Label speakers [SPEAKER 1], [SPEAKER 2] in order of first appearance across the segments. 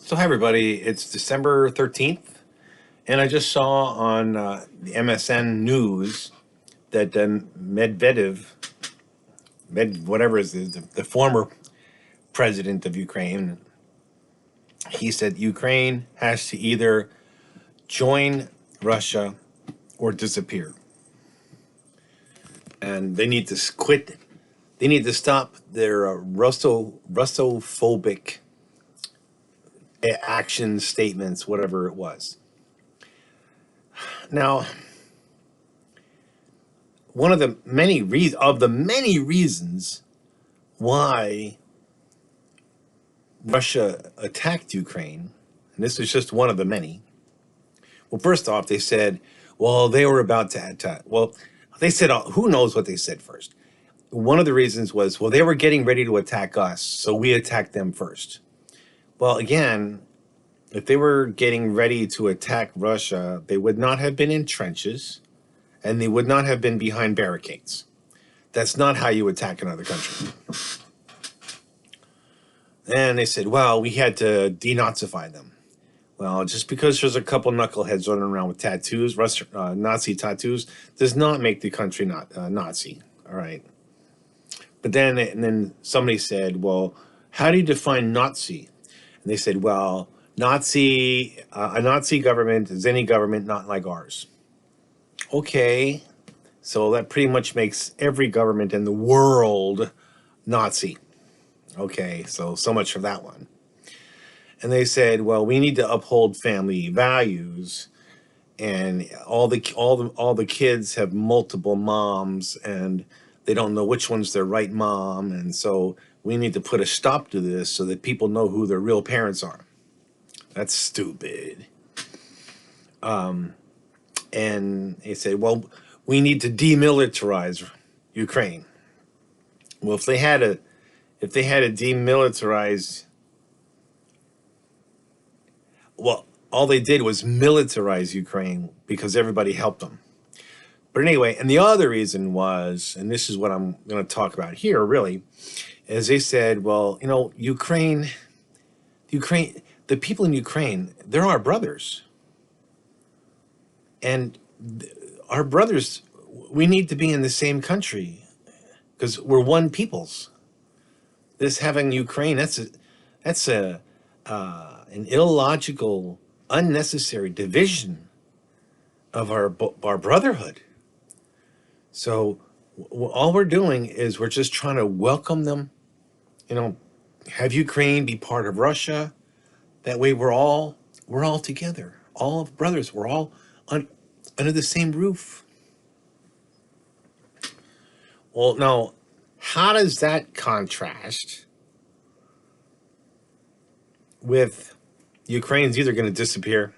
[SPEAKER 1] So, hi everybody, it's December 13th, and I just saw on the MSN News that Medvedev, whatever is the former president of Ukraine, he said Ukraine has to either join Russia or disappear. And they need to quit, they need to stop their Russophobic action statements, whatever it was. Now, one of the many reasons why Russia attacked Ukraine, and this is just one of the many. Well, first off, they said, well, they were about to attack. Well, they said, who knows what they said first. One of the reasons was, well, they were getting ready to attack us, so we attacked them first. Well, again, if they were getting ready to attack Russia, they would not have been in trenches, and they would not have been behind barricades. That's not how you attack another country. And they said, well, we had to denazify them. Well, just because there's a couple knuckleheads running around with tattoos, Nazi tattoos, does not make the country not Nazi. All right. But then somebody said, well, how do you define Nazi? And they said, well, a Nazi government is any government not like ours. Okay. So that pretty much makes every government in the world Nazi. Okay, so much for that one. And they said, well, we need to uphold family values, and all the kids have multiple moms, and they don't know which one's their right mom, and so we need to put a stop to this so that people know who their real parents are. That's stupid. And they said, well, we need to demilitarize Ukraine. Well, if they had to demilitarize, well, all they did was militarize Ukraine because everybody helped them. But anyway, and the other reason was, and this is what I'm going to talk about here, really, is they said, well, Ukraine, the people in Ukraine, they're our brothers. And our brothers, we need to be in the same country because we're one peoples. This having Ukraine, that's an illogical, unnecessary division of our brotherhood. So all we're doing is we're just trying to welcome them, have Ukraine be part of Russia. That way we're all together, all of brothers. We're all under the same roof. Well, now, how does that contrast with Ukraine's either going to disappear?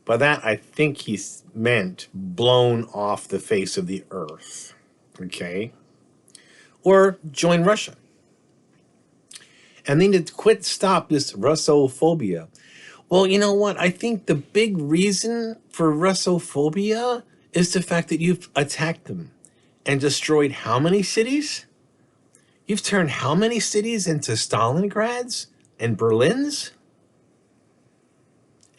[SPEAKER 1] By that, I think he meant blown off the face of the earth, okay? Or join Russia. And they need to stop this Russophobia. Well, you know what? I think the big reason for Russophobia is the fact that you've attacked them and destroyed how many cities? You've turned how many cities into Stalingrads and Berlins?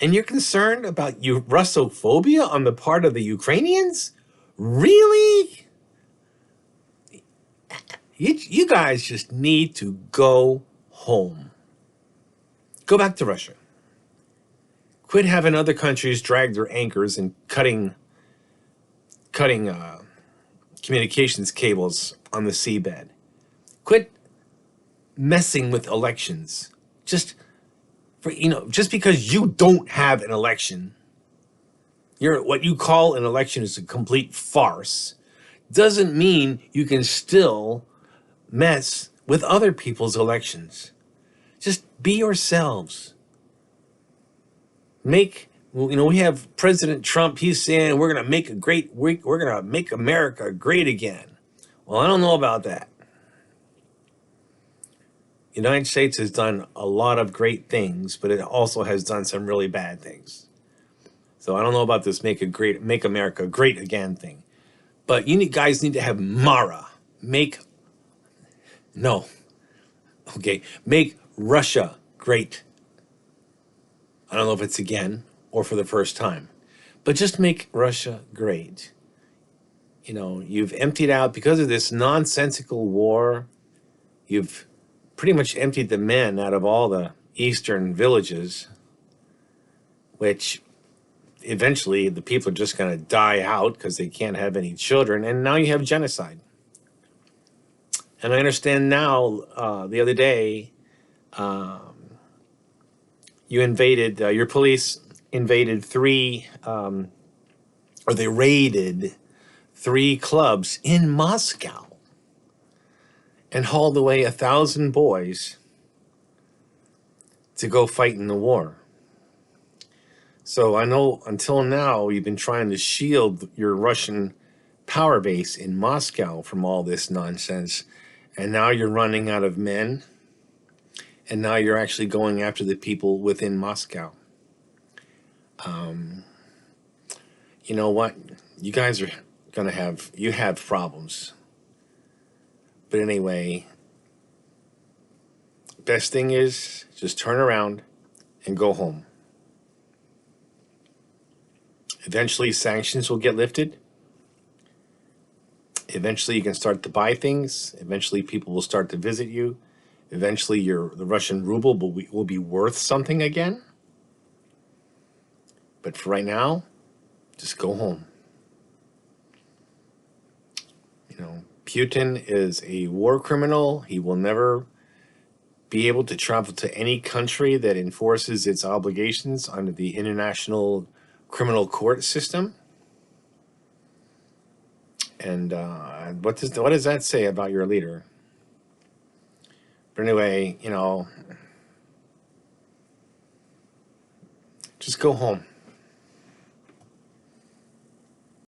[SPEAKER 1] And you're concerned about Russophobia on the part of the Ukrainians? Really? You guys just need to go home. Go back to Russia. Quit having other countries drag their anchors and cutting communications cables on the seabed. Quit messing with elections. Just because you don't have an election, what you call an election is a complete farce, doesn't mean you can still mess with other people's elections. Just be yourselves. We have President Trump, he's saying we're going to make America great again. Well, I don't know about that. The United States has done a lot of great things, but it also has done some really bad things. So I don't know about this make America great again thing. But guys need to have Mara. Make Russia great. I don't know if it's again or for the first time, but just make Russia great. You've emptied out, because of this nonsensical war, you've pretty much emptied the men out of all the eastern villages, which eventually the people are just going to die out because they can't have any children. And now you have genocide. And I understand now, the other day, your police invaded they raided three clubs in Moscow and hauled away 1,000 boys to go fight in the war. So I know until now you've been trying to shield your Russian power base in Moscow from all this nonsense, and now you're running out of men, and now you're actually going after the people within Moscow. You know what? You guys are going to have problems. But anyway, best thing is just turn around and go home. Eventually, sanctions will get lifted. Eventually, you can start to buy things. Eventually, people will start to visit you. Eventually, the Russian ruble will be worth something again. But for right now, just go home. Putin is a war criminal. He will never be able to travel to any country that enforces its obligations under the International Criminal Court system. And what does that say about your leader? But anyway, just go home.